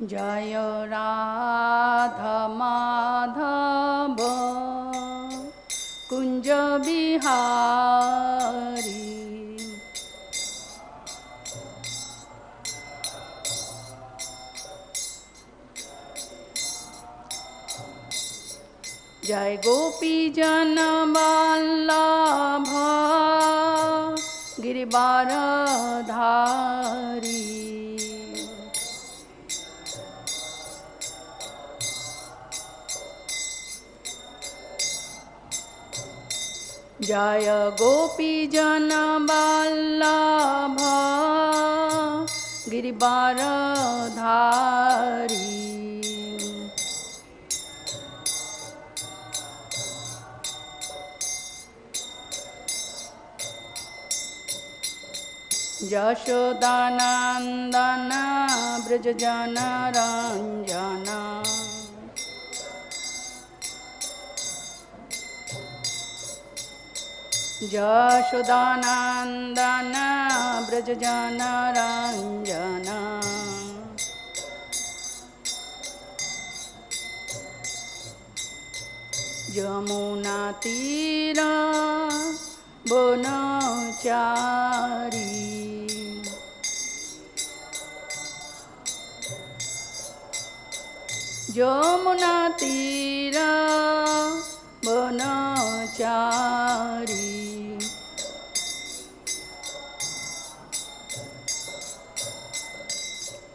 जय राधा माधव कुंज बिहारी। जय गोपी जन वल्लभ गिरिवारधारी। जय गोपी जन वल्लभ गिरिवारधारी। यशोदानंदन ब्रज जन रंजन। यशोदानंदन ब्रज जन रंजन। यमुना तीर वनचारी। यमुना तीर वनचारी।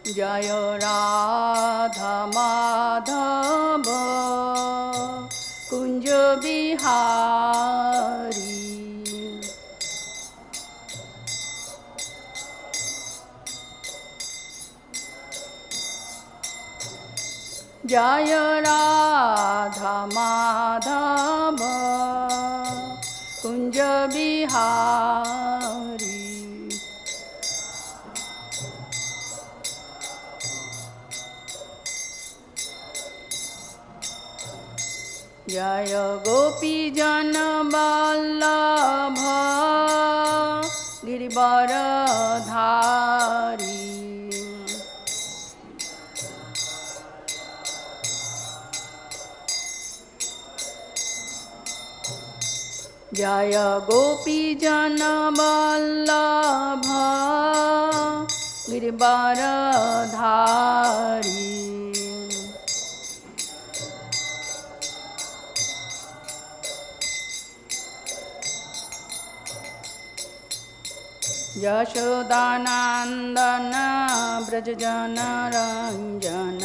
जय राधा माधव कुंज बिहारी। जय राधा माधव कुंज बिहारी। जय गोपी जन वल्लभ गिरिवारधारी। जय गोपी जन वल्लभ गिरिवारधारी। यशोदानंदन ब्रज जन रंजन।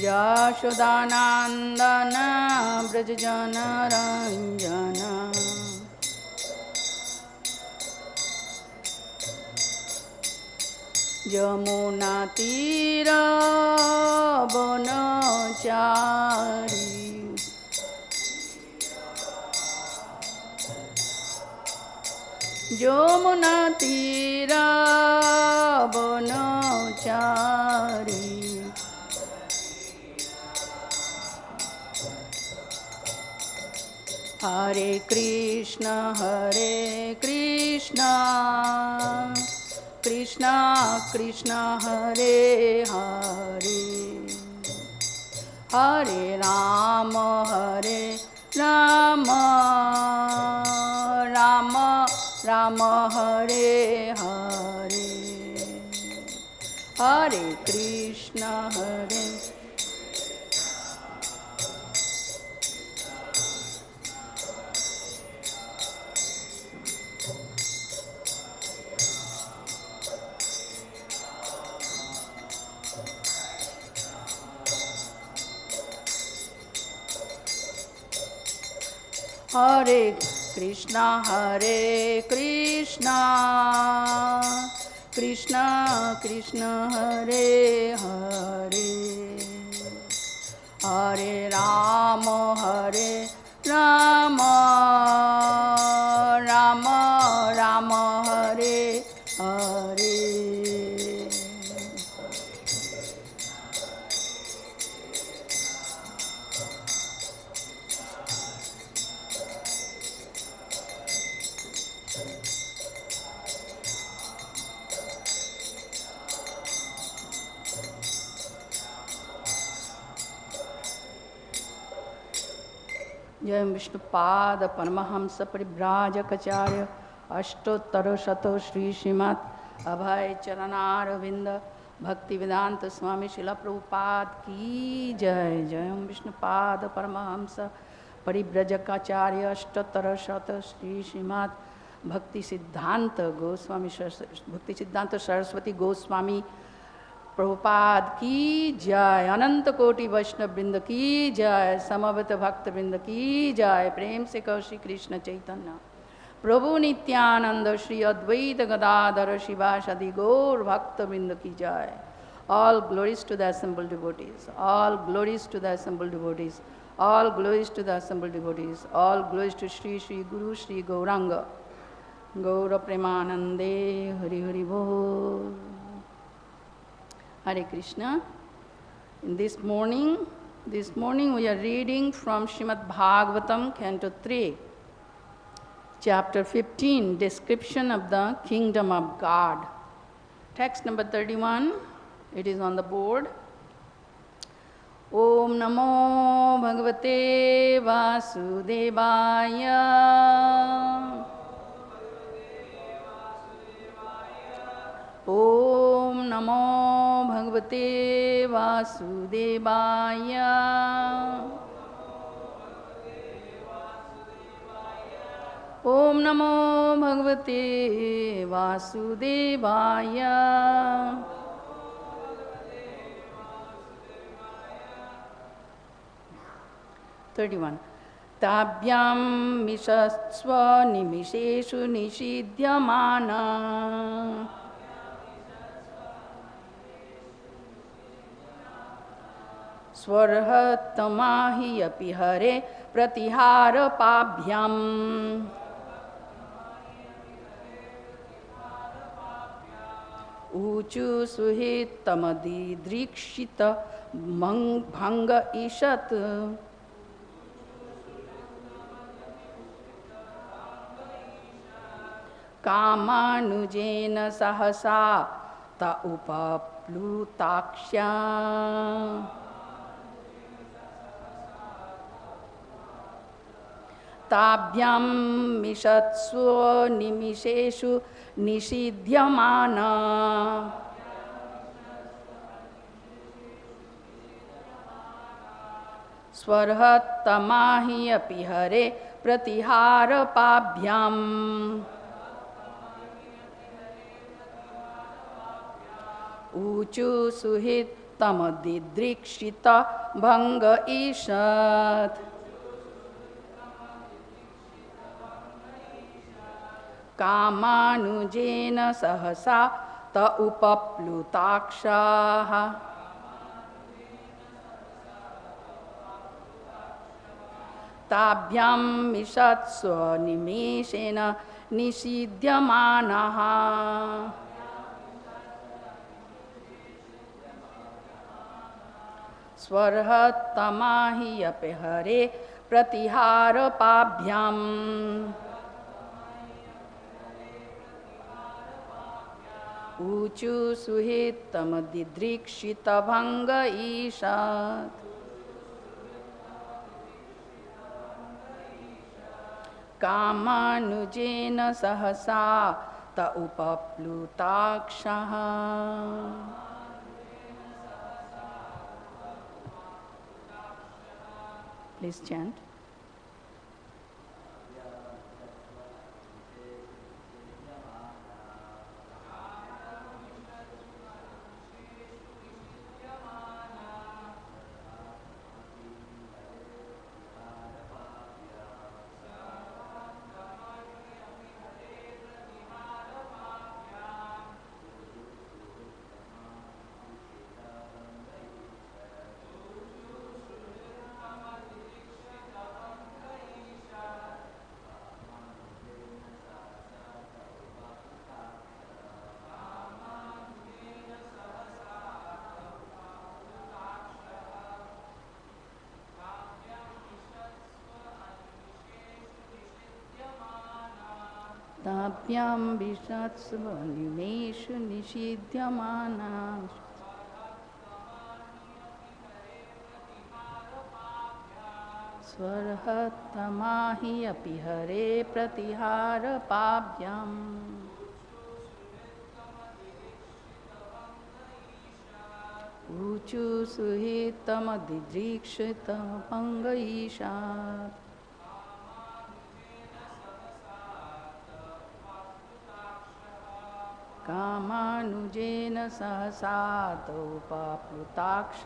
यशोदानंदन ब्रज जन रंजन। यमुना तीर वनचारी। यमुना तीर वनचारी। हरे कृष्ण कृष्ण कृष्ण हरे हरे। हरे राम राम राम हरे हरे। हरे कृष्ण हरे कृष्ण कृष्ण कृष्ण हरे हरे। हरे राम राम राम हरे हरे। जय विष्णुपाद परमहंस परिव्राजकाचार्य अष्टोत्तर शतो श्री श्रीमद् अभय चरणारविंद भक्ति वेदांत स्वामी शिला प्रभुपाद की जय। जय विष्णुपाद परमहंस परिव्राजकाचार्य अष्टोत्तर शत श्री श्रीमद् भक्ति सिद्धांत सरस्वती गोस्वामी प्रभुपाद की जय। अनंत कोटि वैष्णव वृंद की जय। समवेत भक्त वृंद की जय। प्रेम से कहो श्री कृष्ण चैतन्य प्रभु नित्यानंद श्री अद्वैत गदाधर शिवासादि गौर भक्त वृंद की जय। All glories to the assembled devotees. All glories to the assembled devotees. All glories to the assembled devotees. All glories to Shri Shri Guru Shri Gauranga Gaura Premanande Hari Hari Bol. Hare Krishna. In this morning we are reading from Srimad Bhagavatam, Canto 3, Chapter 15, Description of the Kingdom of God. Text number 31, it is on the board. Om Namo Bhagavate Vasudevaya. Om Namo Bhagavate Vasudevaya. Om Namo Bhagavate Vasudevaya. Tābhyām miṣatsv animiṣeṣu niṣidhyamānāḥ. Svarhattamā hi api hareḥ pratihāra-pābhyām. ūcuḥ suhṛttama-didṛkṣita-bhaṅga īṣat. kāma-anujena sahasā ta upaplutākṣāḥ. tābhyām miṣatsv animiṣeṣu niṣidhyamānāḥ. svarhattamā hi api hareḥ pratihāra-pābhyām. ūcuḥ suhṛttama-didṛkṣita-bhaṅga īṣat. kāma-anujena sahasā upaplutākṣāḥ. tābhyām miṣatsu animeṣena niṣidhyamānāḥ. svarhattamā hi api hareḥ pratihāra-pābhyām. ūcuḥ suhṛttama-didṛkṣita-bhaṅga īṣat. kāma-anujena sahasā ta upaplutākṣāḥ. Please chant. tābhyām miṣatsv animeṣu niṣidhyamānāḥ. svarhattamā hi api hareḥ pratihāra-pābhyām. ūcuḥ suhṛttama-didṛkṣita-bhaṅga īṣat. kāma-anujena sahasā upaplutākṣāḥ.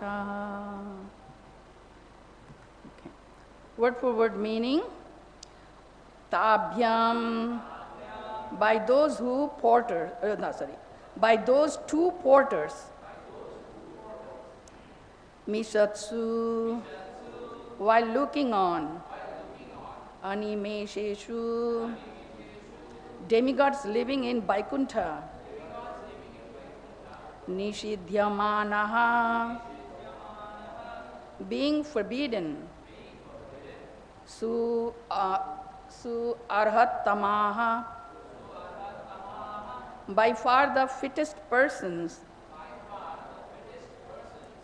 Okay. Word for word meaning. Tābhyām, by those who porters, by those two porters. Miṣatsu, while looking on. Animiṣeṣu, demigods living in Vaikuṇṭha. Niṣidhyamānāḥ, being forbidden. Su-arhattamāḥ, by far the fittest persons.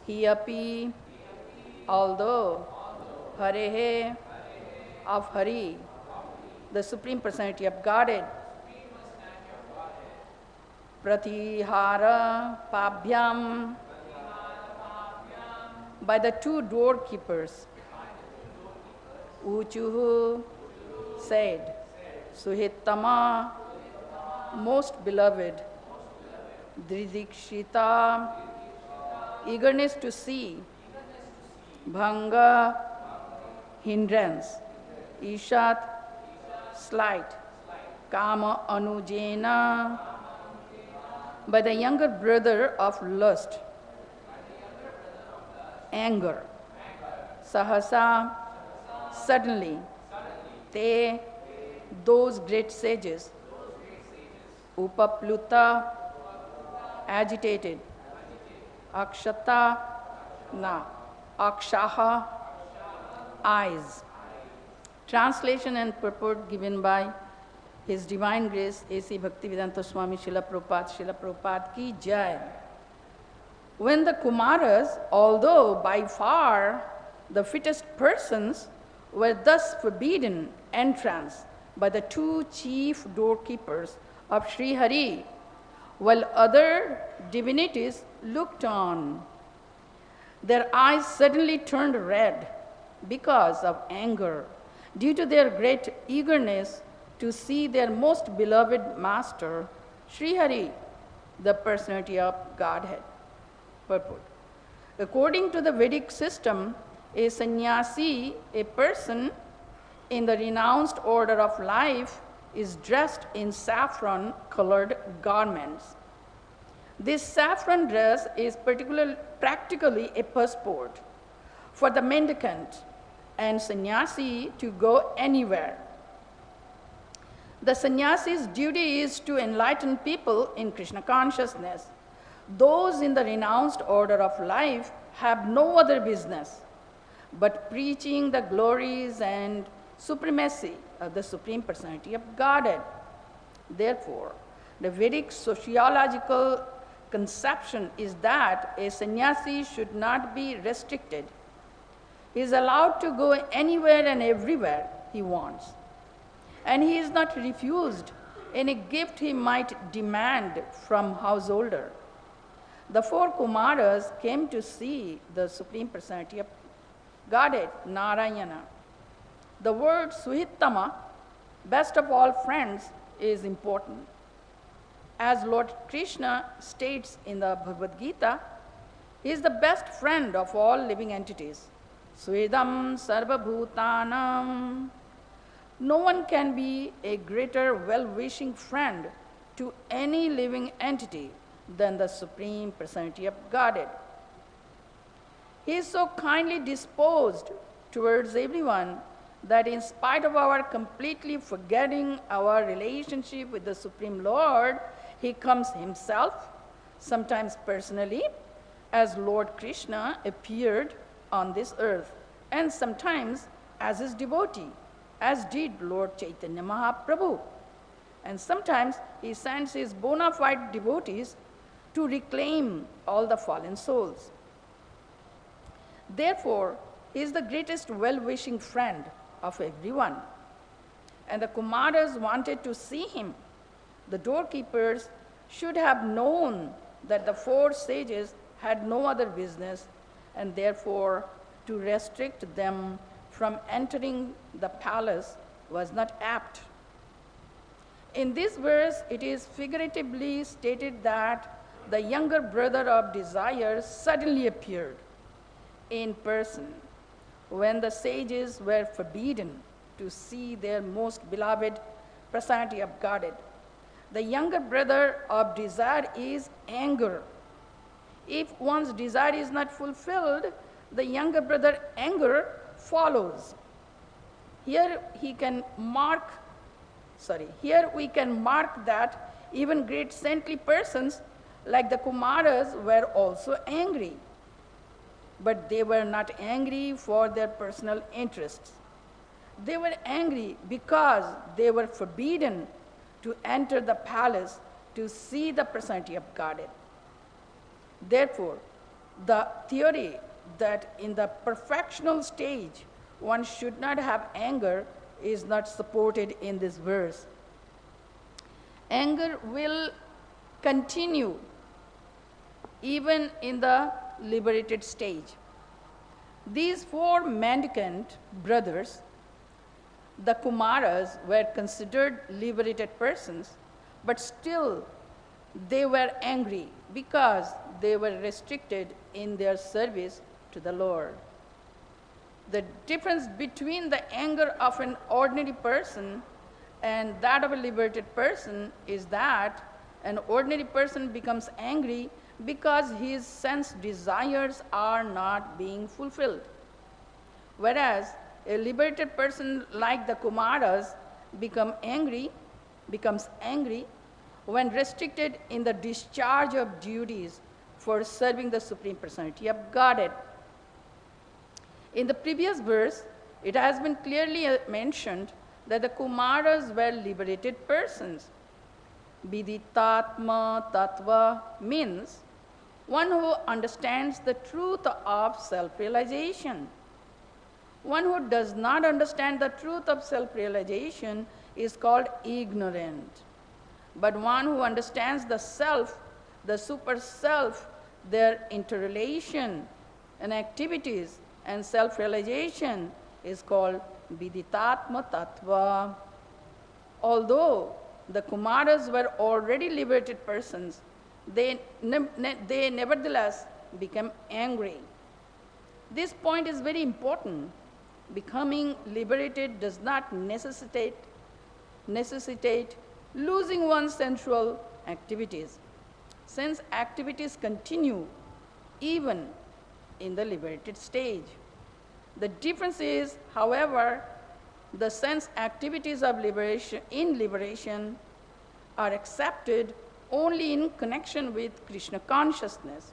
Hi api, although. Hareḥ, of Hari, the Supreme Personality of Godhead. Pratihāra-pābhyām, by the two doorkeepers. Ūcuḥ, said. Suhṛttama, most beloved. Didṛkṣita, eagerness to see. Bhaṅga, hindrance. īṣat, slight. Kāma-anujena, by the younger brother of lust. Anger. Sahasā, suddenly. Te, those great sages. Upaplutākṣāḥ, agitated. Akṣāḥ, eyes. Translation and purport given by His Divine Grace A.C. Bhaktivedanta Swami Srila Prabhupada ki jai. When the Kumaras, although by far the fittest persons, were thus forbidden entrance by the two chief doorkeepers of Śrī Hari, while other divinities looked on, their eyes suddenly turned red because of anger, due to their great eagerness to see their most beloved master, Śrī Hari, the Personality of Godhead. Purport. According to the Vedic system, a sannyasi, a person in the renounced order of life, is dressed in saffron-colored garments. This saffron dress is practically a passport for the mendicant and sannyasi to go anywhere. The sannyasi's duty is to enlighten people in Krishna consciousness. Those in the renounced order of life have no other business but preaching the glories and supremacy of the Supreme Personality of Godhead. Therefore, the Vedic sociological conception is that a sannyasi should not be restricted. He is allowed to go anywhere and everywhere he wants. And he is not refused any gift he might demand from householder. The four Kumaras came to see the Supreme Personality of Godhead, Narayana. The word suhṛttama, best of all friends, is important. As Lord Krishna states in the Bhagavad Gita, he is the best friend of all living entities. Svedam sarvabhutanam. No one can be a greater well-wishing friend to any living entity than the Supreme Personality of Godhead. He is so kindly disposed towards everyone that in spite of our completely forgetting our relationship with the Supreme Lord, he comes himself, sometimes personally, as Lord Krishna appeared on this earth, and sometimes as his devotee, as did Lord Chaitanya Mahaprabhu. And sometimes he sends his bona fide devotees to reclaim all the fallen souls. Therefore, He is the greatest well-wishing friend of everyone. And the Kumaras wanted to see him. The doorkeepers should have known that the 4 sages had no other business, and therefore to restrict them from entering the palace was not apt. In this verse, it is figuratively stated that the younger brother of desire suddenly appeared in person when the sages were forbidden to see their most beloved personality of Godhead. The younger brother of desire is anger. If one's desire is not fulfilled, the younger brother anger follows. Here we can mark that even great saintly persons like the Kumaras were also angry. But they were not angry for their personal interests. They were angry because they were forbidden to enter the palace to see the personality of Godhead. Therefore, the theory that in the perfectional stage one should not have anger is not supported in this verse. Anger will continue even in the liberated stage. These 4 mendicant brothers, the Kumaras, were considered liberated persons, but still they were angry because they were restricted in their service to the Lord. The difference between the anger of an ordinary person and that of a liberated person is that an ordinary person becomes angry because his sense desires are not being fulfilled. Whereas a liberated person like the Kumaras becomes angry when restricted in the discharge of duties for serving the Supreme Personality of Godhead. In the previous verse, it has been clearly mentioned that the Kumaras were liberated persons. Vidittatma tattva means one who understands the truth of self-realization. One who does not understand the truth of self-realization is called ignorant. But one who understands the self, the super self, their interrelation and activities and self-realization is called Vidittatma tattva. Although the Kumaras were already liberated persons, they nevertheless became angry. This point is very important. Becoming liberated does not necessitate losing one's sensual activities. Sense activities continue even in the liberated stage. The difference is, however, the sense activities of liberation are accepted only in connection with Krishna consciousness,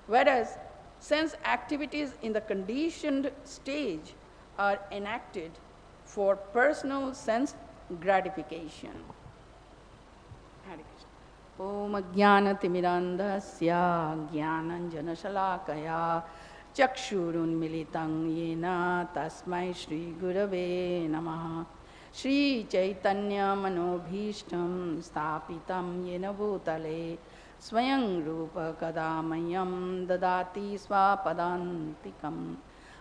whereas sense activities in the conditioned stage are enacted for personal sense gratification. Hare Krishna. Om Ajnana-timirandhasya Jnananjana-shalakaya Chakshurunmilitam Yena Tasmai Shri Gurave Namaha. Shri Chaitanya Manobhishtam Stapitam Yena Bhutale Swayam Rupa Kadamayam Dadati Swapadantikam.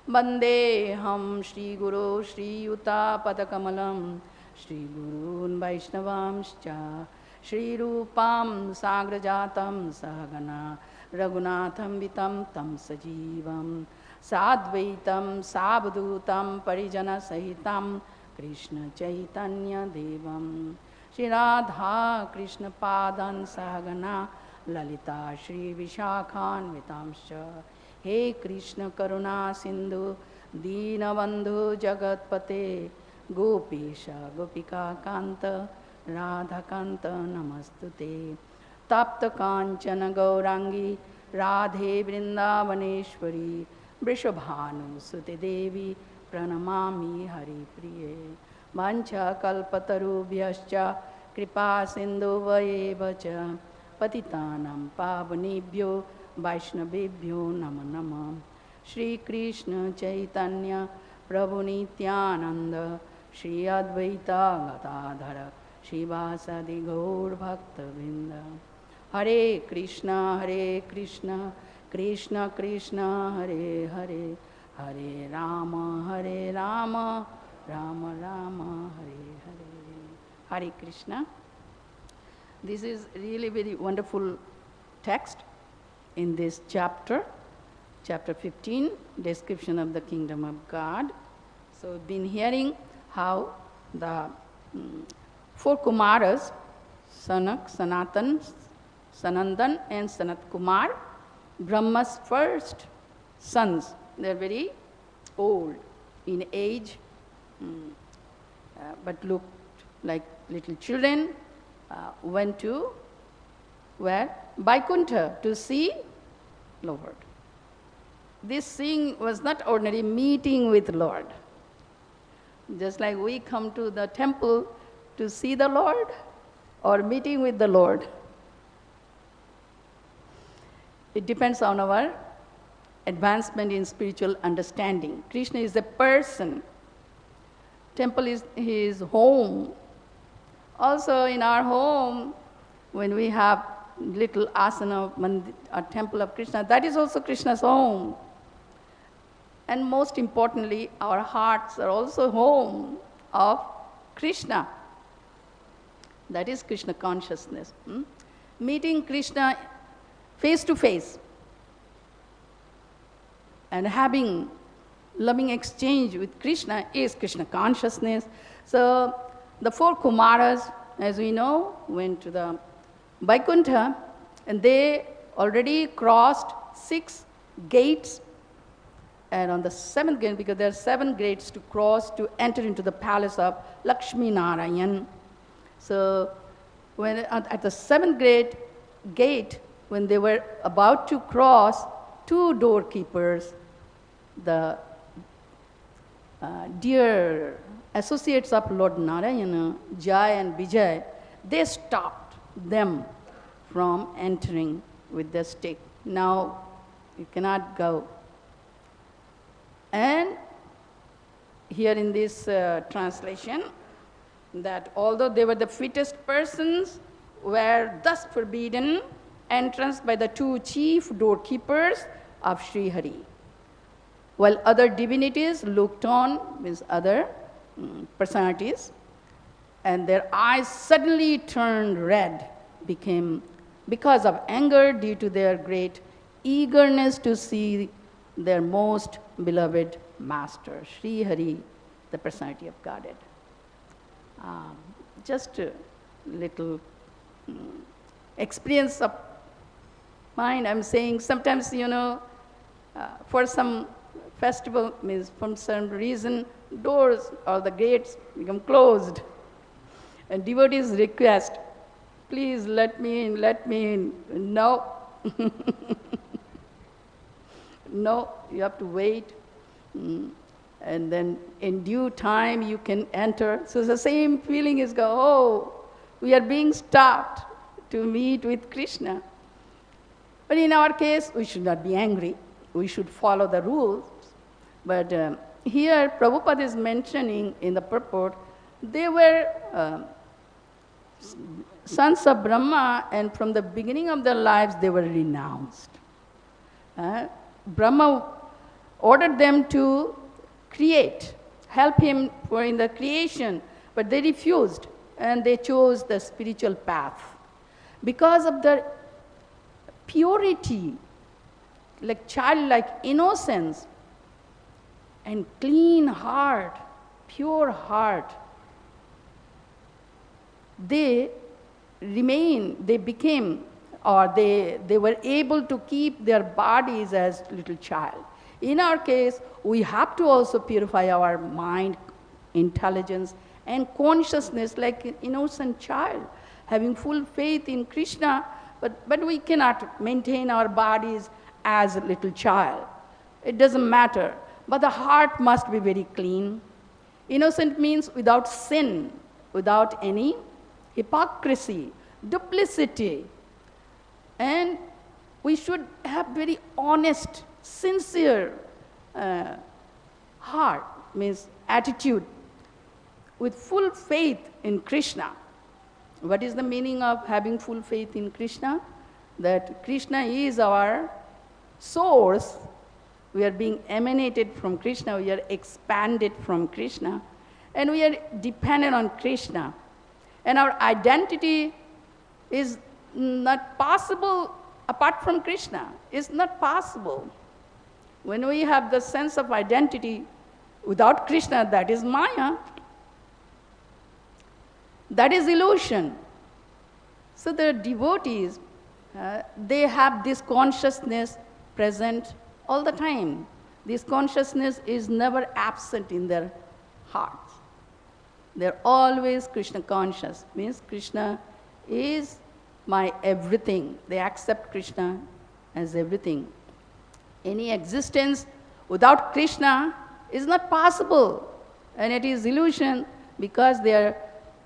Vandeham Shri Guru Shri Yuta Padakamalam Shri Gurun Vaishnavamscha Shri Rupam Sagrajatam Sahagana Raghunatham Vitam Tam Sajivam Sadvaitam Sabdutam Parijana Sahitam Krishna Chaitanya Devam Shri Radha Krishna Padan Sahagana Lalita Shri Vishakhan Vitamscha. He Krishna Karuna Sindhu Deenabandhu Jagatpate Gopesha Gopika Kanta Radha Kanta Namastute. Tapta Kanchana Gaurangi Radhe Vrindavaneshwari Vrishabhanu Sute Devi Pranamami Hari Priye. Vancha Kalpatarubhyascha Kripa Sindhu Vayevacha Patitanam Pavanebhyo Vaishnavebhyo Nama Nama. Shri Krishna Chaitanya Prabhu Nityananda Shri Advaita Gadadhara Shivasadi Gaur Bhakta Vrinda. Hare Krishna, Krishna Krishna, Hare Hare, Hare Rama, Rama Rama, Hare Hare. Hare Krishna. This is really very wonderful text in this chapter, chapter 15, description of the kingdom of God. So we've been hearing how the four Kumaras, Sanak, Sanatan, Sanandan and Sanat Kumar, Brahma's first sons. They're very old in age, but looked like little children, went to where? Vaikuṇṭha, to see Lord. This seeing was not ordinary meeting with Lord. Just like we come to the temple to see the Lord or meeting with the Lord. It depends on our advancement in spiritual understanding. Krishna is a person. Temple is his home. Also in our home, when we have little asana, a temple of Krishna, that is also Krishna's home. And most importantly, our hearts are also home of Krishna. That is Krishna consciousness. Meeting Krishna face to face and having loving exchange with Krishna is Krishna consciousness. So the four Kumaras, as we know, went to the Vaikuṇṭha, and they already crossed 6 gates. And on the 7th gate, because there are 7 gates to cross to enter into the palace of Lakshmi Narayan. So when at the 7th gate, when they were about to cross, 2 doorkeepers, the dear associates of Lord Narayana, Jai and Vijay, they stopped them from entering with the stick. Now you cannot go. And here in this translation, that although they were the fittest persons, were thus forbidden entrance by the 2 chief doorkeepers of Śrī Hari, while other divinities looked on, means other personalities, and their eyes suddenly turned red, became because of anger due to their great eagerness to see their most beloved master, Śrī Hari, the personality of Godhead. Just a little experience of mine. I'm saying sometimes, for some festival, means from some reason, doors or the gates become closed. And devotees request, please let me in, let me in. No. No, you have to wait. And then in due time you can enter. So the same feeling is we are being stopped to meet with Krishna. But in our case, we should not be angry. We should follow the rules. But here Prabhupada is mentioning in the purport, they were sons of Brahma, and from the beginning of their lives they were renounced. Brahma ordered them to create, help him in the creation, but they refused and they chose the spiritual path. Because of their purity, like childlike innocence and clean heart, pure heart, they became, or they were able to keep their bodies as little child. In our case, we have to also purify our mind, intelligence, and consciousness like an innocent child, having full faith in Krishna, but we cannot maintain our bodies as a little child. It doesn't matter. But the heart must be very clean. Innocent means without sin, without any hypocrisy, duplicity. And we should have very honest, sincere heart, means attitude, with full faith in Krishna. What is the meaning of having full faith in Krishna? That Krishna is our source. We are being emanated from Krishna. We are expanded from Krishna. And we are dependent on Krishna. And our identity is not possible apart from Krishna. It's not possible. When we have the sense of identity without Krishna, that is Maya. That is illusion. So the devotees, they have this consciousness present all the time. This consciousness is never absent in their hearts. They're always Krishna conscious, means Krishna is my everything. They accept Krishna as everything. Any existence without Krishna is not possible, and it is illusion because they are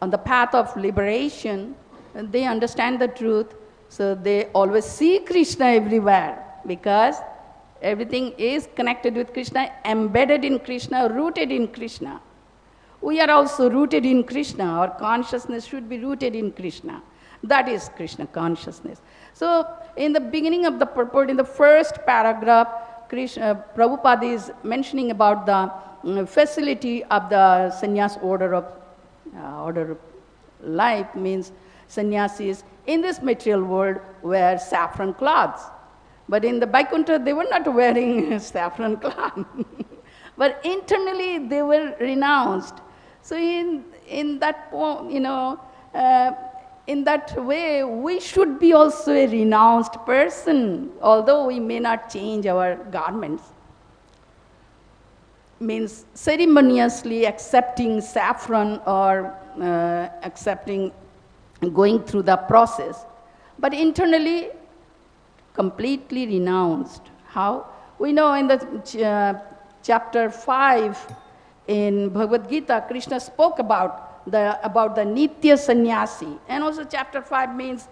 on the path of liberation, and they understand the truth, so they always see Krishna everywhere because everything is connected with Krishna, embedded in Krishna, rooted in Krishna. We are also rooted in Krishna. Our consciousness should be rooted in Krishna. That is Krishna consciousness. So in the beginning of the purport, in the first paragraph, Prabhupada is mentioning about the facility of the sannyas order of life, means sannyasis in this material world wear saffron cloths. But in the Vaikuṇṭha, they were not wearing saffron cloth. But internally, they were renounced. So in that, in that way, we should be also a renounced person, although we may not change our garments. Means ceremoniously accepting saffron or going through the process. But internally, completely renounced. How? We know in the chapter 5 in Bhagavad Gita, Krishna spoke about the Nitya Sannyasi. And also chapter 5 means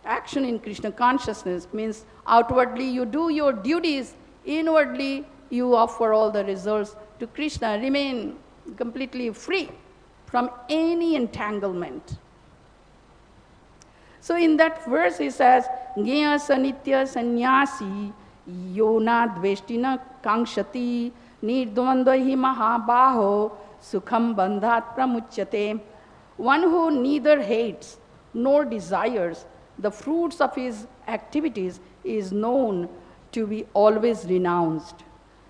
action in Krishna consciousness, means outwardly you do your duties, inwardly you offer all the results to Krishna, remain completely free from any entanglement. So in that verse he says, Gya sanitya sannyasi yona dveshtina kaṅkṣati nirdvandvahi mahabaho sukham bandhat pramuchyate. One who neither hates nor desires the fruits of his activities is known to be always renounced.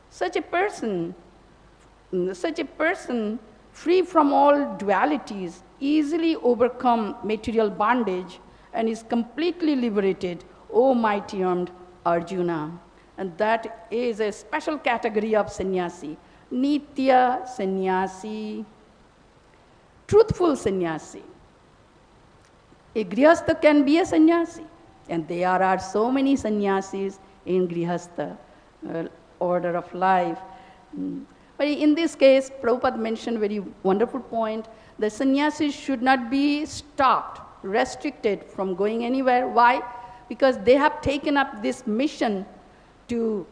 Such a person free from all dualities, easily overcome material bondage and is completely liberated, O mighty armed Arjuna. And that is a special category of sannyasi, Nitya sannyasi, truthful sannyasi. A grihastha can be a sannyasi, and there are so many sannyasis in grihastha order of life. But in this case, Prabhupada mentioned a very wonderful point. The sannyasis should not be stopped, restricted from going anywhere. Why? Because they have taken up this mission to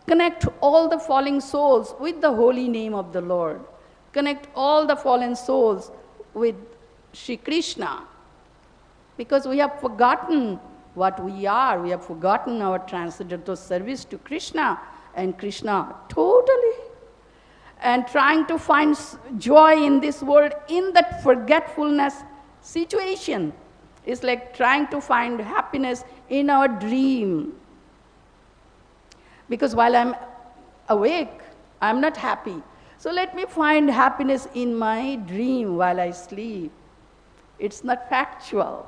connect all the falling souls with the holy name of the Lord. Connect all the fallen souls with Shri Krishna. Because we have forgotten what we are. We have forgotten our transcendental service to Krishna and Krishna totally. And trying to find joy in this world in that forgetfulness situation is like trying to find happiness in our dream. Because while I'm awake, I'm not happy. So let me find happiness in my dream while I sleep. It's not factual.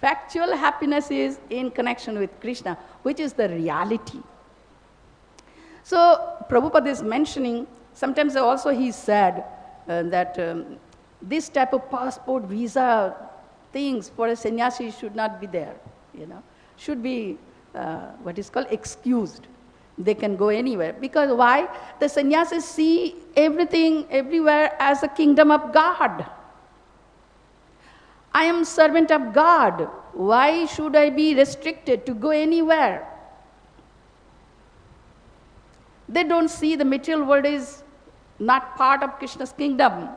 Factual happiness is in connection with Krishna, which is the reality. So Prabhupada is mentioning, sometimes also he said that this type of passport, visa things for a sannyasi should not be there, should be what is called excused. They can go anywhere. Because why? The sannyasis see everything, everywhere as a kingdom of God. I am servant of God. Why should I be restricted to go anywhere? They don't see the material world is not part of Krishna's kingdom.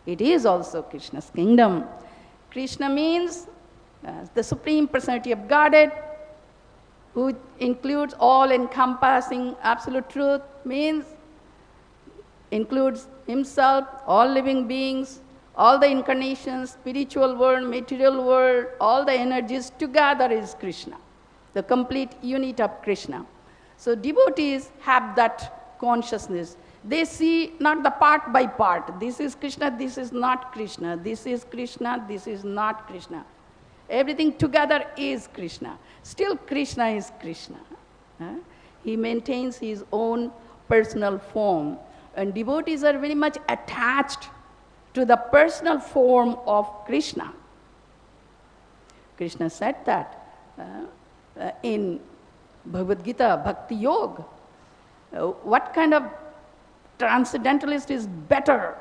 It is also Krishna's kingdom. Krishna means the Supreme Personality of Godhead, who includes all encompassing absolute truth, means includes himself, all living beings, all the incarnations, spiritual world, material world, all the energies together is Krishna, the complete unit of Krishna. So devotees have that consciousness. They see not the part by part. This is Krishna, this is not Krishna. This is Krishna, this is not Krishna. Everything together is Krishna. Still Krishna is Krishna. He maintains his own personal form. And devotees are very much attached to the personal form of Krishna. Krishna said that in Bhagavad Gita, Bhakti Yoga. What kind of transcendentalist is better?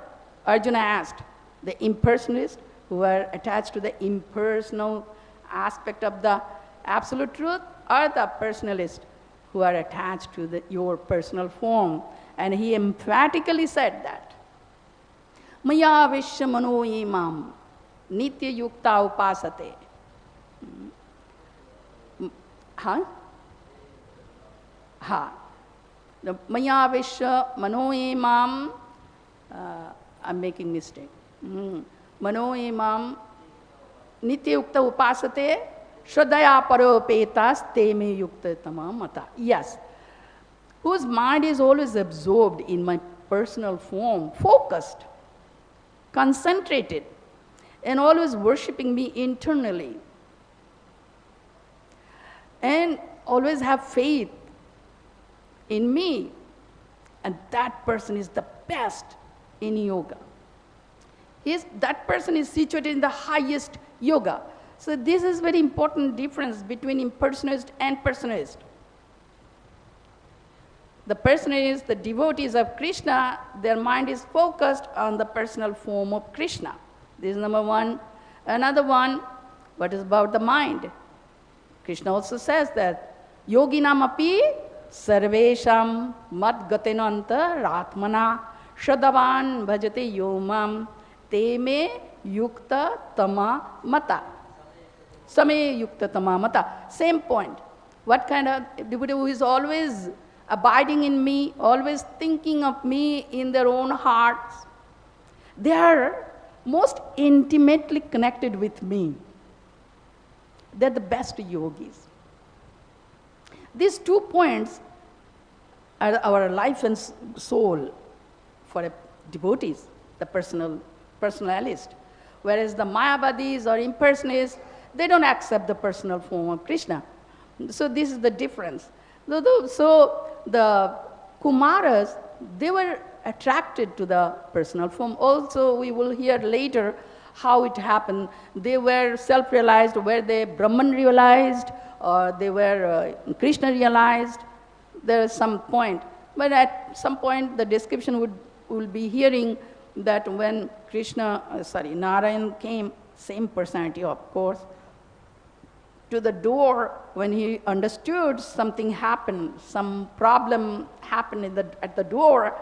Arjuna asked. The impersonalist, who are attached to the impersonal aspect of the absolute truth, or the personalist, who are attached to your personal form. And he emphatically said that. Maya vishya mano imam nitya yukta upasate. Maya vishya mano imam, I'm making mistake. Mano imam nitya yukta upasate shraddhaya paropetas te me yukta-tama mata. Yes. Whose mind is always absorbed in my personal form, focused, concentrated, and always worshipping me internally. And always have faith in me. And that person is the best in yoga. That person is situated in the highest yoga. So this is very important difference between impersonalist and personalist. The personalists, the devotees of Krishna, their mind is focused on the personal form of Krishna. This is number one. Another one, what is about the mind? Krishna also says that, yoginam api sarvesham madgatenanta ratmana shadavan bhajate yomam te me yukta tama mata. Same yukta tama mata. Same point. What kind of devotee who is always abiding in me, always thinking of me in their own hearts? They are most intimately connected with me. They're the best yogis. These 2 points are our life and soul for a devotees, the personalist. Whereas the Mayavadis or impersonalists, they don't accept the personal form of Krishna. So this is the difference. So the Kumaras, they were attracted to the personal form. Also, we will hear later how it happened. They were self-realized, were they Brahman realized, or they were Krishna realized. There is some point. But at some point, the description will be hearing that when Narayan came, same personality, of course, to the door, when he understood something happened, some problem happened at the door,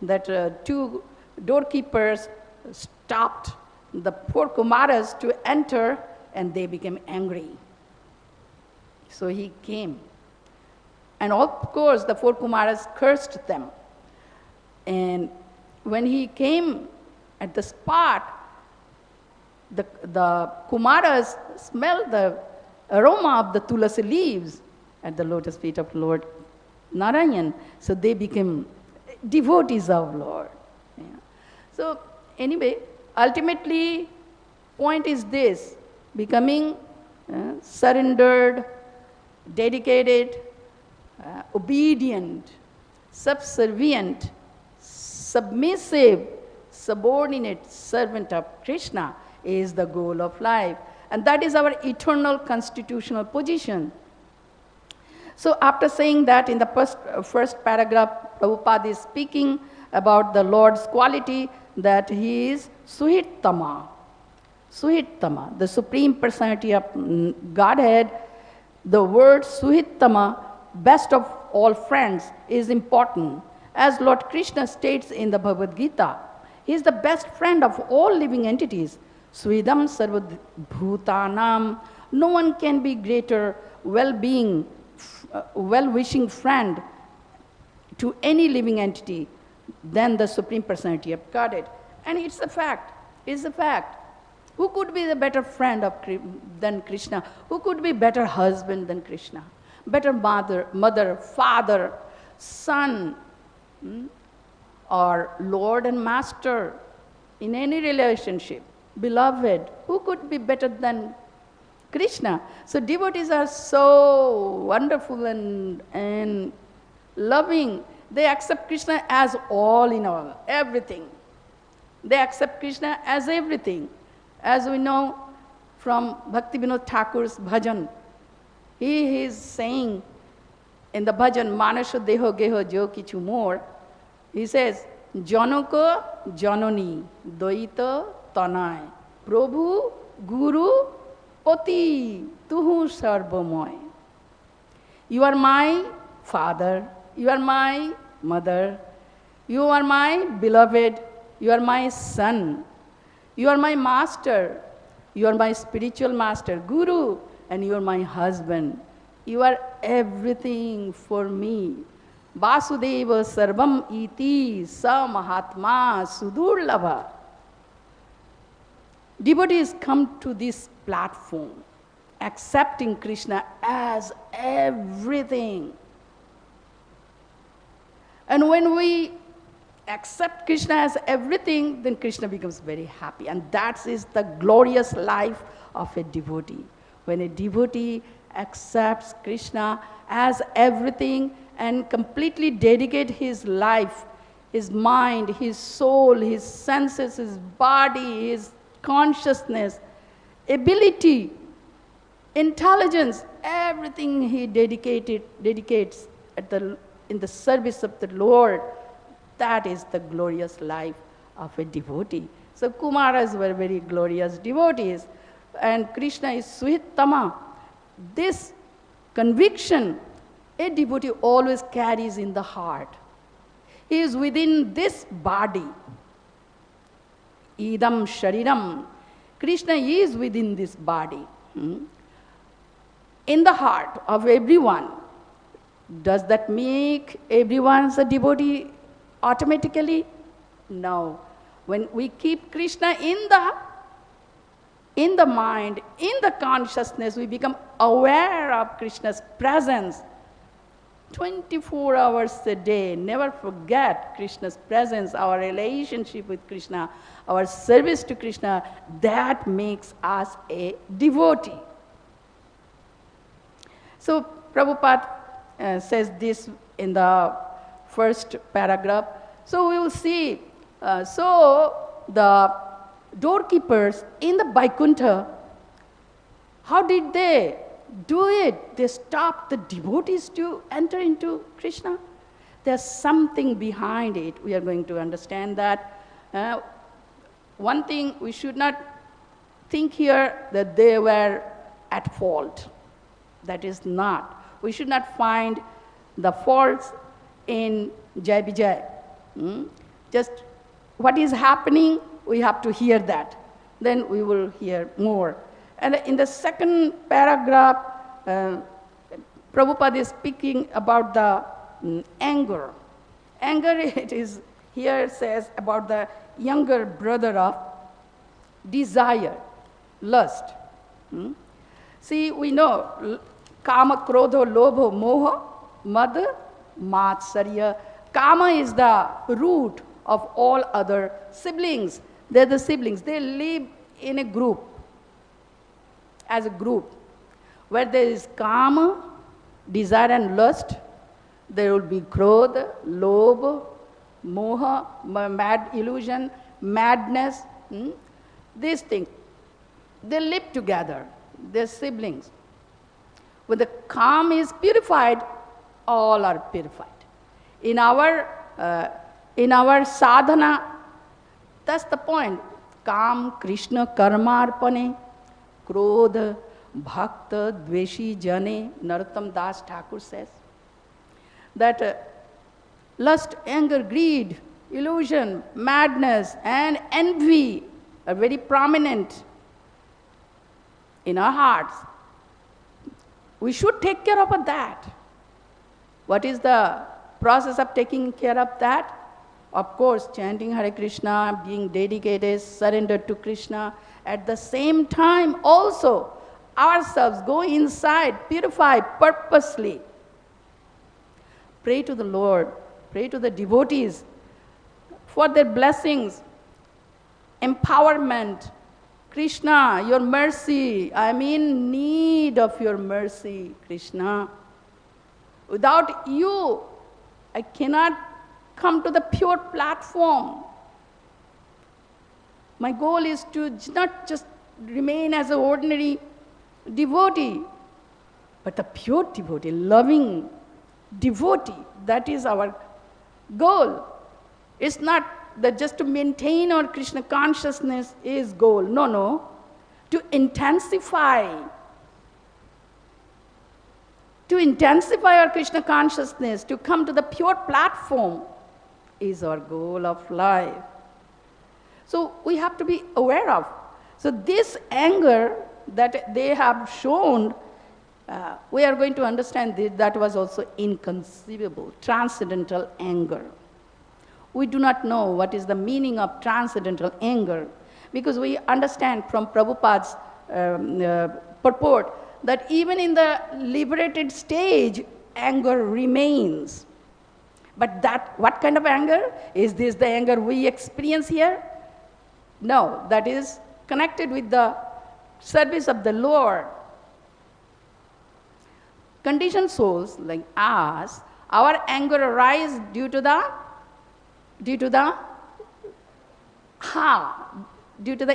that 2 doorkeepers stopped the 4 Kumaras to enter, and they became angry. So he came. And of course, the 4 Kumaras cursed them. And when he came at the spot, the Kumaras smelled the aroma of the tulasi leaves at the lotus feet of Lord Narayan. So they became devotees of Lord. Yeah. So anyway, ultimately, point is this: becoming surrendered, dedicated, obedient, subservient, submissive, subordinate servant of Krishna is the goal of life. And that is our eternal constitutional position. So after saying that, in the first paragraph, Prabhupada is speaking about the Lord's quality, that he is suhṛttama. Suhṛttama, the Supreme Personality of Godhead. The word suhṛttama, best of all friends is important. As Lord Krishna states in the Bhagavad Gita, he is the best friend of all living entities. Svidam sarvabhutanam. No one can be greater well-being, well-wishing friend to any living entity than the Supreme Personality of Godhead. And it's a fact. It's a fact. Who could be the better friend than Krishna? Who could be better husband than Krishna? Better mother, father, son, or Lord and Master in any relationship, beloved. Who could be better than Krishna? So devotees are so wonderful and loving. They accept Krishna as all in all, everything. They accept Krishna as everything. As we know from Bhakti Vinod Thakur's bhajan, he is saying in the bhajan, Manasho Deho Geho Jo Kichu More, he says, Janoko Janoni Doita Tanai Prabhu Guru Pati Tuhu Sarvamoy. You are my father, you are my mother, you are my beloved, you are my son, you are my master, you are my spiritual master, guru, and you are my husband. You are everything for me. Vasudeva sarvam iti sa mahatma sudurlabha. Devotees come to this platform accepting Krishna as everything. And when we accept Krishna as everything, then Krishna becomes very happy. And that is the glorious life of a devotee. When a devotee accepts Krishna as everything and completely dedicate his life, his mind, his soul, his senses, his body, his consciousness, ability, intelligence, everything he dedicates in the service of the Lord, that is the glorious life of a devotee. So Kumaras were very glorious devotees, and Krishna is suhṛttama. This conviction a devotee always carries in the heart. He is within this body. Idam shariram. Krishna is within this body. In the heart of everyone. Does that make everyone a devotee automatically? No. When we keep Krishna in the mind, in the consciousness, we become aware of Krishna's presence 24 hours a day. Never forget Krishna's presence, our relationship with Krishna, our service to Krishna. That makes us a devotee. So Prabhupada says this in the first paragraph. So we will see, so the doorkeepers in the Vaikuṇṭha, how did they do it? They stopped the devotees to enter into Krishna. There's something behind it. We are going to understand that. One thing, we should not think here that they were at fault. That is not. We should not find the faults in Jai Vijay. Just what is happening, we have to hear that. Then we will hear more. And in the second paragraph, Prabhupada is speaking about the anger. Anger, it is here says about the younger brother of desire, lust. See, we know kāma, krodho, lobho, moha, mad, matsarya. Kāma is the root of all other siblings. They're the siblings. They live in a group, as a group. Where there is kāma, desire and lust, there will be krodha, lobha, moha, mad illusion, madness. These things, they live together. They're siblings. When the kāma is purified, all are purified. In our sadhana, that's the point. Kam, Krishna, karmarpane, krodha, bhakta, dveshi, jane, Narottam Das Thakur says. that lust, anger, greed, illusion, madness, and envy are very prominent in our hearts. We should take care of that. What is the process of taking care of that? Of course, chanting Hare Krishna, being dedicated, surrendered to Krishna. At the same time, also, ourselves go inside, purify purposely. Pray to the Lord, pray to the devotees for their blessings, empowerment. Krishna, your mercy, I am in need of your mercy, Krishna. Without you, I cannot come to the pure platform. My goal is to not just remain as an ordinary devotee, but a pure devotee, loving devotee. That is our goal. It's not that just to maintain our Krishna consciousness is goal. No, no. To intensify our Krishna consciousness, to come to the pure platform is our goal of life. So we have to be aware of. So this anger that they have shown, we are going to understand that was also inconceivable, transcendental anger. We do not know what is the meaning of transcendental anger, because we understand from Prabhupada's purport that even in the liberated stage, anger remains. But what kind of anger? Is this the anger we experience here? No, that is connected with the service of the Lord. Conditioned souls like us, our anger arises due to the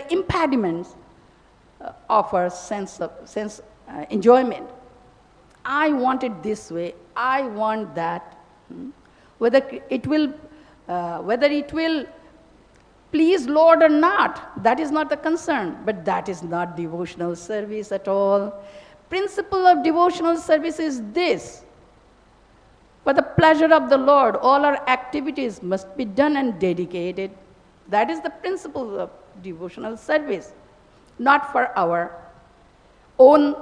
impediments of our sense enjoyment. I want it this way. I want that. Whether it will please Lord or not, that is not the concern. But that is not devotional service at all. Principle of devotional service is this: for the pleasure of the Lord, all our activities must be done and dedicated. That is the principle of devotional service, not for our own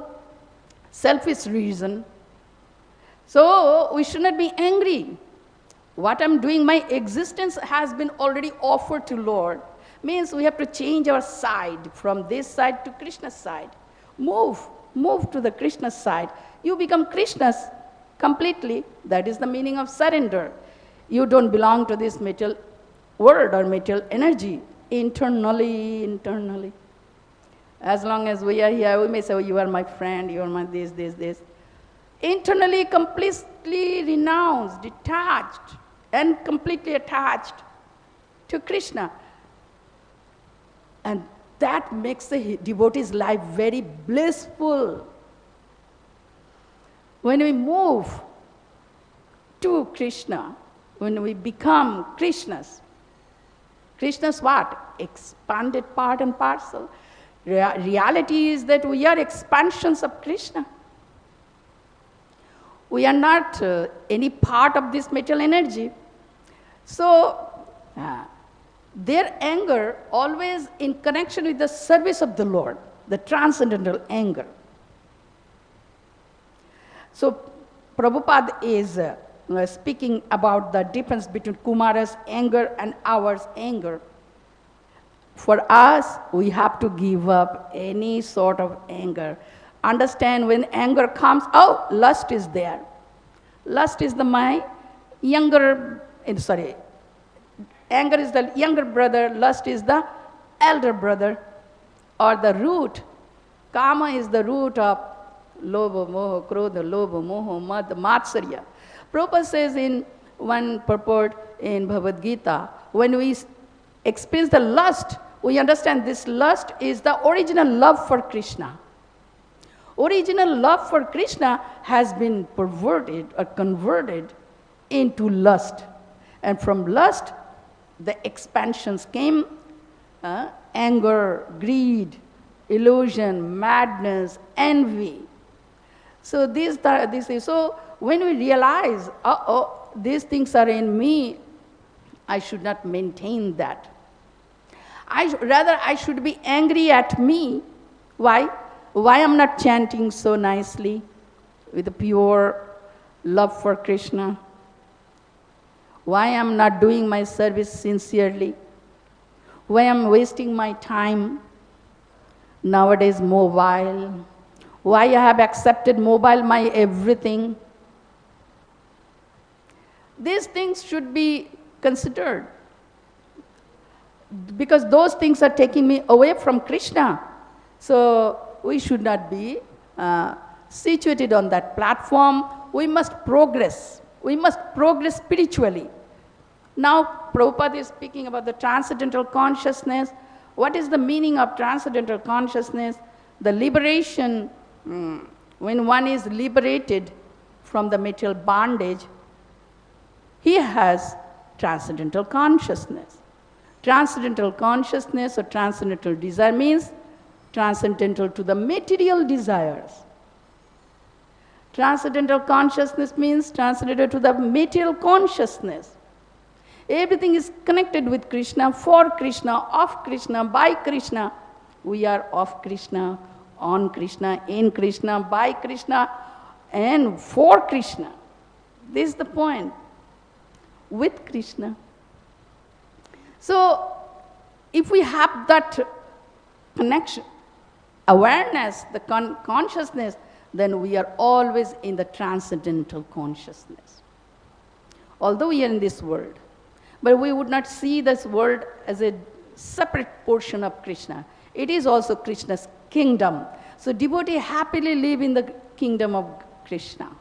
selfish reason. So we should not be angry. What I'm doing, my existence has been already offered to Lord. Means we have to change our side from this side to Krishna's side. Move to the Krishna side. You become Krishna's completely. That is the meaning of surrender. You don't belong to this material world or material energy. Internally. As long as we are here, we may say, oh, you are my friend, you are my this. Internally, completely renounced, detached, and completely attached to Krishna. And that makes the devotee's life very blissful. When we move to Krishna, when we become Krishna's what? Expanded part and parcel. Reality is that we are expansions of Krishna. We are not any part of this material energy. So, their anger always in connection with the service of the Lord, the transcendental anger. So, Prabhupada is speaking about the difference between Kumara's anger and our anger. For us, we have to give up any sort of anger. Understand, when anger comes, oh, lust is there. Lust is anger is the younger brother, lust is the elder brother, or the root. Kama is the root of lobha, moha, krodha, lobha, moha, mad, matsarya. Prabhupada says in one purport in Bhagavad Gita, when we experience the lust, we understand this lust is the original love for Krishna. Original love for Krishna has been perverted or converted into lust. And from lust, the expansions came, anger, greed, illusion, madness, envy. So when we realize, these things are in me, I should not maintain that. Rather, I should be angry at me. Why? Why I'm not chanting so nicely with a pure love for Krishna? Why I'm not doing my service sincerely? Why I'm wasting my time? Nowadays, mobile. Why I have accepted mobile my everything? These things should be considered, because those things are taking me away from Krishna. So we should not be situated on that platform. We must progress. We must progress spiritually. Now, Prabhupada is speaking about the transcendental consciousness. What is the meaning of transcendental consciousness? The liberation, when one is liberated from the material bondage, he has transcendental consciousness. Transcendental consciousness or transcendental desire means transcendental to the material desires. Transcendental consciousness means transcendental to the material consciousness. Everything is connected with Krishna, for Krishna, of Krishna, by Krishna. We are of Krishna, on Krishna, in Krishna, by Krishna, and for Krishna. This is the point. With Krishna. So, if we have that connection, awareness, the consciousness, then we are always in the transcendental consciousness. Although we are in this world, but we would not see this world as a separate portion of Krishna. It is also Krishna's kingdom. So devotee happily live in the kingdom of Krishna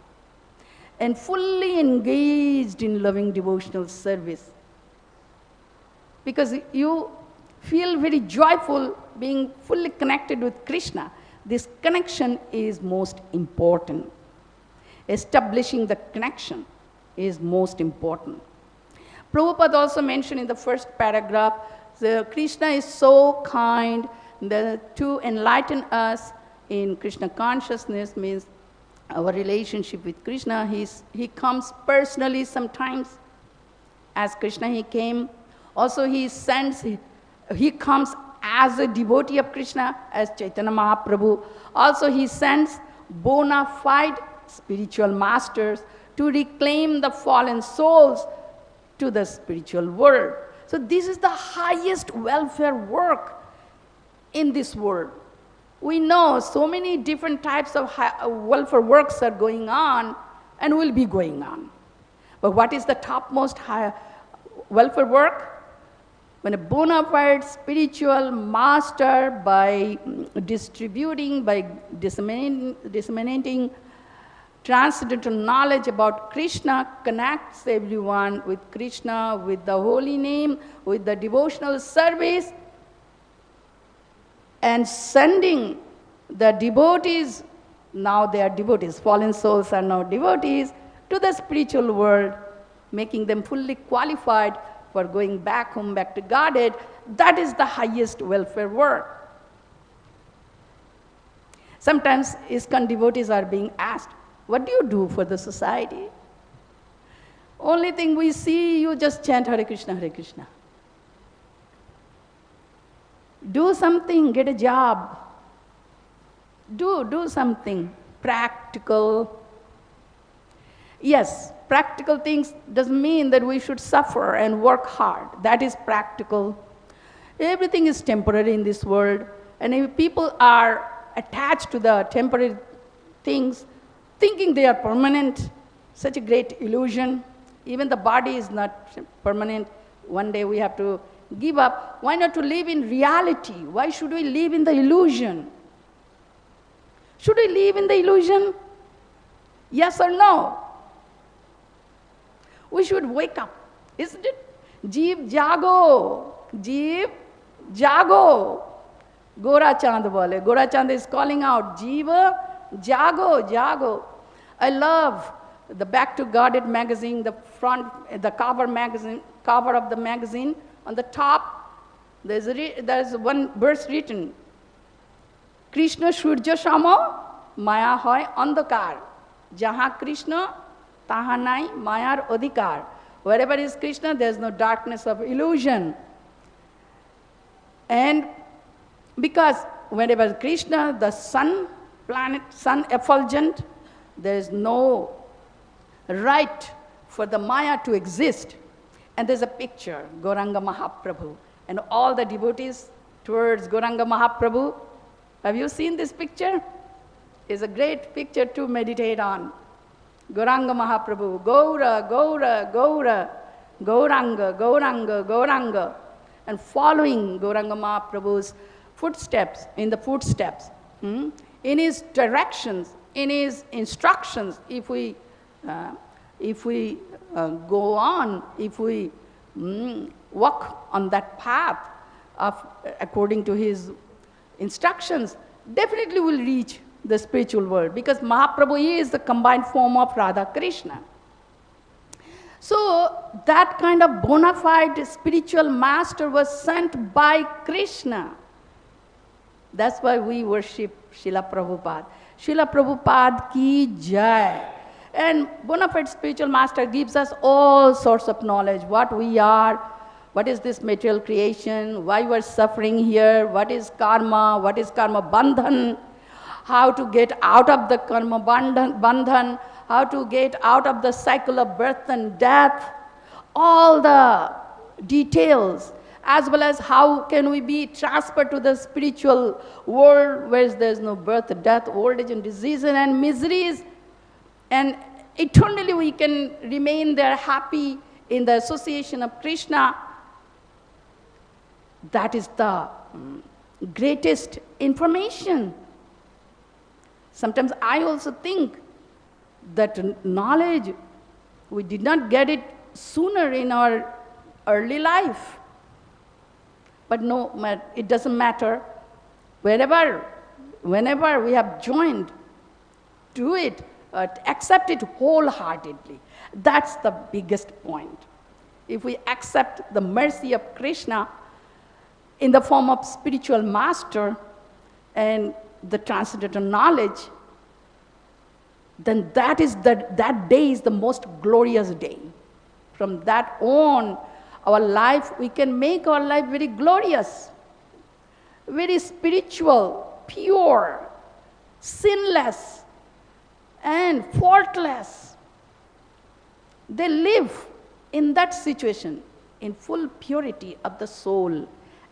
and fully engaged in loving devotional service. Because you feel very joyful being fully connected with Krishna. This connection is most important. Establishing the connection is most important. Prabhupada also mentioned in the first paragraph, Krishna is so kind to enlighten us in Krishna consciousness, means our relationship with Krishna. He comes personally sometimes. As Krishna he came. Also he comes as a devotee of Krishna, as Chaitanya Mahaprabhu. Also he sends bona fide spiritual masters to reclaim the fallen souls to the spiritual world. So this is the highest welfare work in this world. We know so many different types of welfare works are going on and will be going on. But what is the topmost welfare work? When a bona fide spiritual master, by distributing, by disseminating transcendental knowledge about Krishna, connects everyone with Krishna, with the holy name, with the devotional service, and sending the devotees, now they are devotees, fallen souls are now devotees, to the spiritual world, making them fully qualified for going back home, back to Godhead. That is the highest welfare work. Sometimes ISKCON devotees are being asked, what do you do for the society? Only thing we see, you just chant Hare Krishna, Hare Krishna. Do something, get a job. Do something practical. Yes, practical things doesn't mean that we should suffer and work hard. That is practical. Everything is temporary in this world. And if people are attached to the temporary things, thinking they are permanent, such a great illusion. Even the body is not permanent. One day we have to give up. Why not to live in reality? Why should we live in the illusion? Should we live in the illusion? Yes or no? We should wake up, isn't it? Jeev jago, Jeev jago. Gora Chand bole. Gora Chand is calling out, Jeeva jago, jago. I love the Back to Godhead magazine, the front, the cover of the magazine. On the top, there's one verse written, Krishna Surya Shama Maya Hoy Andhakar. Jaha Krishna taha nai mayar adhikar. Wherever is Krishna, there is no darkness of illusion. And because whenever Krishna, the sun, planet, sun effulgent, there is no right for the Maya to exist. And there's a picture, Gauranga Mahaprabhu, and all the devotees towards Gauranga Mahaprabhu. Have you seen this picture? It's a great picture to meditate on. Gauranga Mahaprabhu, Gaura, Gaura, Gaura, Gauranga, Gauranga, Gauranga, and following Gauranga Mahaprabhu's footsteps, in the footsteps, in his directions, in his instructions. If we go on, if we walk on that path of according to his instructions, definitely will reach the spiritual world, because Mahaprabhu is the combined form of Radha Krishna. So that kind of bona fide spiritual master was sent by Krishna. That's why we worship Srila Prabhupada. Srila Prabhupada ki jai. And bona fide spiritual master gives us all sorts of knowledge, what we are, what is this material creation, why we are suffering here, what is karma bandhan, how to get out of the karma bandhan, how to get out of the cycle of birth and death, all the details, as well as how can we be transferred to the spiritual world where there is no birth, death, old age and disease and miseries, and eternally we can remain there happy in the association of Krishna. That is the greatest information. Sometimes I also think that knowledge, we did not get it sooner in our early life. But no, it doesn't matter. Whenever we have joined, do it, accept it wholeheartedly. That's the biggest point. If we accept the mercy of Krishna in the form of spiritual master and the transcendental knowledge, then that day is the most glorious day. From that on, our life, we can make our life very glorious, very spiritual, pure, sinless, and faultless. They live in that situation, in full purity of the soul.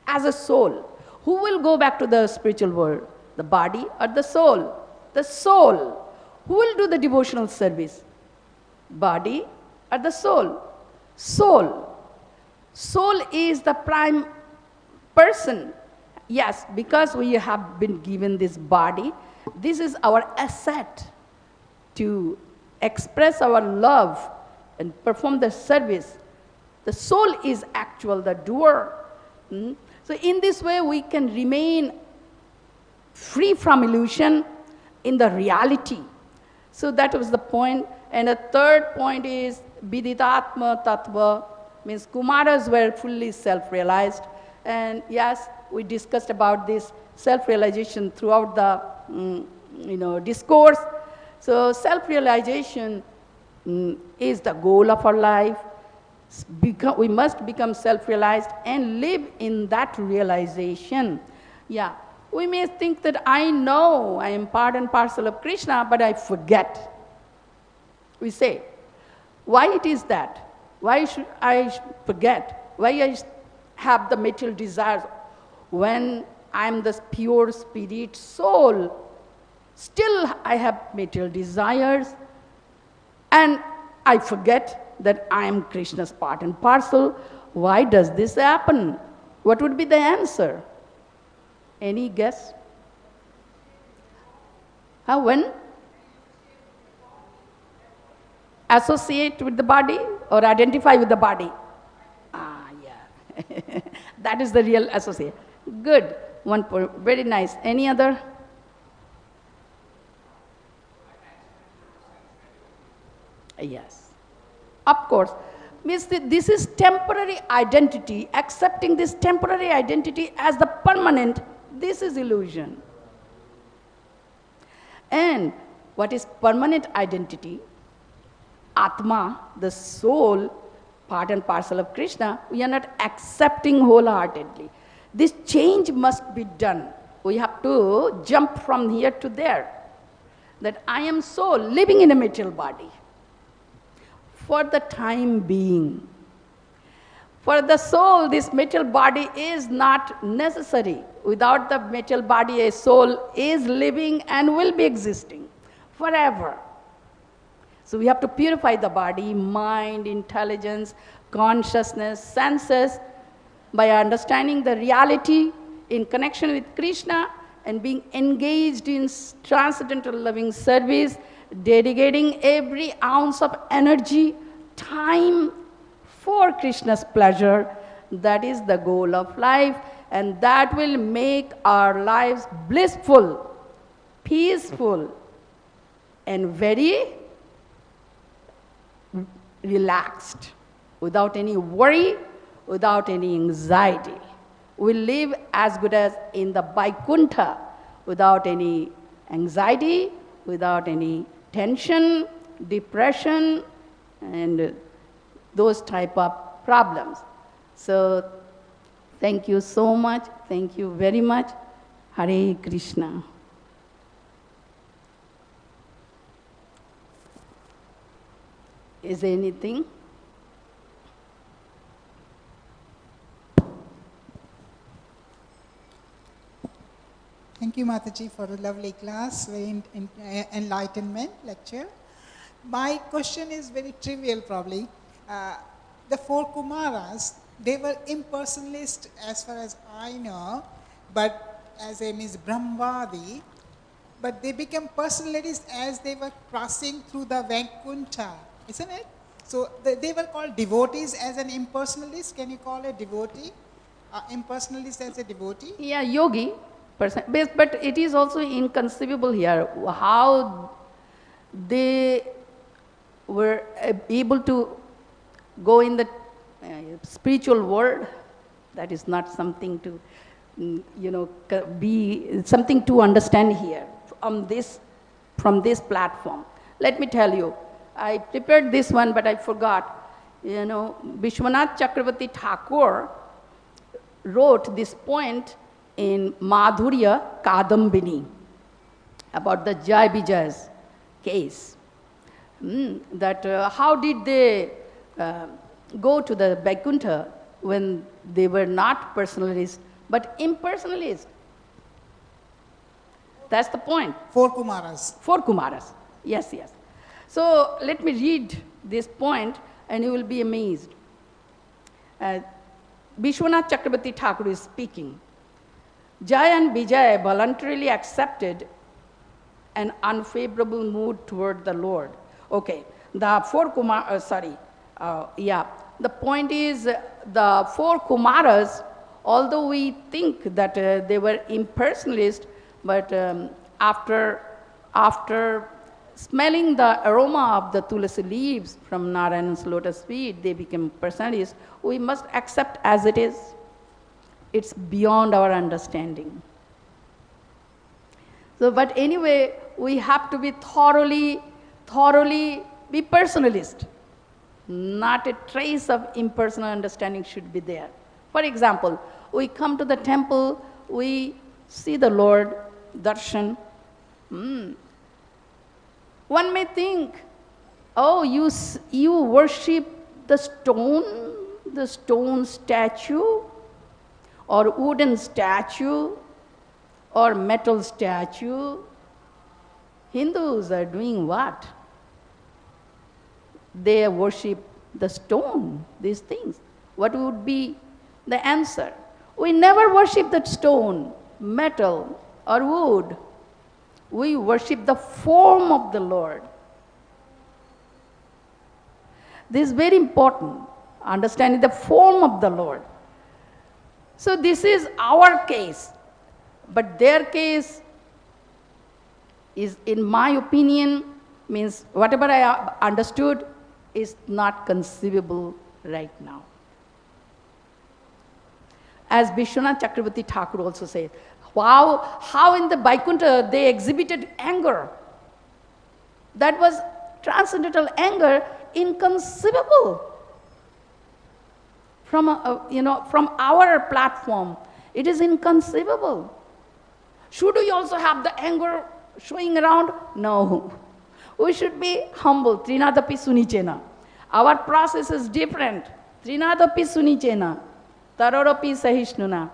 As a soul, who will go back to the spiritual world? The body or the soul? The soul. Who will do the devotional service? Body or the soul? Soul. Soul is the prime person. Yes, because we have been given this body, this is our asset to express our love and perform the service. The soul is actual, the doer. So in this way, we can remain free from illusion in the reality. So that was the point. And the third point is Viditatma Tattva, means Kumaras were fully self-realized. And yes, we discussed about this self-realization throughout the discourse. So self-realization is the goal of our life. We must become self-realized and live in that realization. Yeah, we may think that I know I am part and parcel of Krishna, but I forget. We say, why it is that? Why should I forget? Why I have the material desires when I am the pure spirit soul? Still I have material desires and I forget that I am Krishna's part and parcel. Why does this happen? What would be the answer? Any guess? When? Associate with the body or identify with the body? Yeah. That is the real associate. Good. One point. Very nice. Any other? Yes. Of course. Means this is temporary identity. Accepting this temporary identity as the permanent, this is illusion. And what is permanent identity? Atma, the soul, part and parcel of Krishna, we are not accepting wholeheartedly. This change must be done. We have to jump from here to there. That I am soul living in a material body for the time being. For the soul, this material body is not necessary. Without the material body, a soul is living and will be existing forever. So we have to purify the body, mind, intelligence, consciousness, senses, by understanding the reality in connection with Krishna and being engaged in transcendental loving service, dedicating every ounce of energy, time, for Krishna's pleasure. That is the goal of life, and that will make our lives blissful, peaceful, and very relaxed, without any worry, without any anxiety. We live as good as in the Vaikuṇṭha, without any anxiety, without any tension, depression, and those type of problems. So thank you so much. Thank you very much. Hare Krishna. Is there anything? Thank you, Mataji, for a lovely class, very enlightenment lecture. My question is very trivial, probably. The four Kumaras, they were impersonalist as far as I know, but as a Ms. Brahmavadi, but they became personalists as they were crossing through the Vaikuṇṭha, isn't it? So they were called devotees as an impersonalist. Can you call a devotee, impersonalist as a devotee? Yeah, yogi, person. But it is also inconceivable here how they were able to go in the spiritual world. That is not something to, be something to understand here from this platform. Let me tell you, I prepared this one, but I forgot. Vishwanath Chakravarti Thakur wrote this point in Madhurya Kadambini about the Jai Vijay's case. That how did they go to the Vaikuṇṭha when they were not personalists but impersonalists? That's the point. Four Kumaras. Four Kumaras. Yes, yes. So let me read this point and you will be amazed. Vishwanath Chakravarti Thakur is speaking. Jai and Vijay voluntarily accepted an unfavorable mood toward the Lord. Okay, the four Kumaras, the point is the four Kumaras, although we think that they were impersonalists, but after smelling the aroma of the tulasi leaves from Narayana's lotus feet, they became personalists. We must accept as it is. It's beyond our understanding. So, but anyway, we have to be thoroughly be personalist. Not a trace of impersonal understanding should be there. For example, we come to the temple, we see the Lord, darshan. One may think, oh, you worship the stone statue, or wooden statue, or metal statue. Hindus are doing what? They worship the stone, these things. What would be the answer? We never worship that stone, metal, or wood. We worship the form of the Lord. This is very important, understanding the form of the Lord. So this is our case, but their case is, in my opinion, means whatever I understood is not conceivable right now. As Vishwanath Chakravarti Thakur also said, wow, how in the Vaikuṇṭha they exhibited anger. That was transcendental anger inconceivable from from our platform. It is inconceivable. Should we also have the anger showing around? No. We should be humble. Trinadapi sunichena. Our process is different. Trinadapi sunichena. Tarorapi sahishnuna.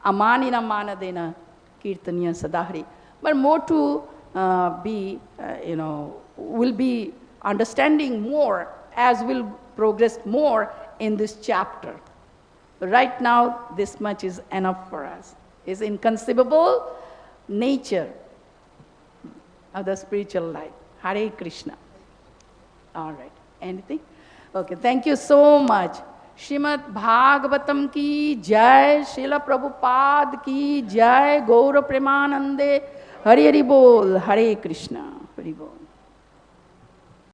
Amanina manadena. Kirtaniya sadahri. But more to will be understanding more as we'll progress more in this chapter. Right now, this much is enough for us. It's inconceivable nature of the spiritual life. Hare Krishna. All right. Anything? Okay. Thank you so much. Srimad Bhagavatam ki jai, Srila Prabhupada ki jai, Gaura Premanande, Hari Hari Bol, Hare Krishna. Hari Bol.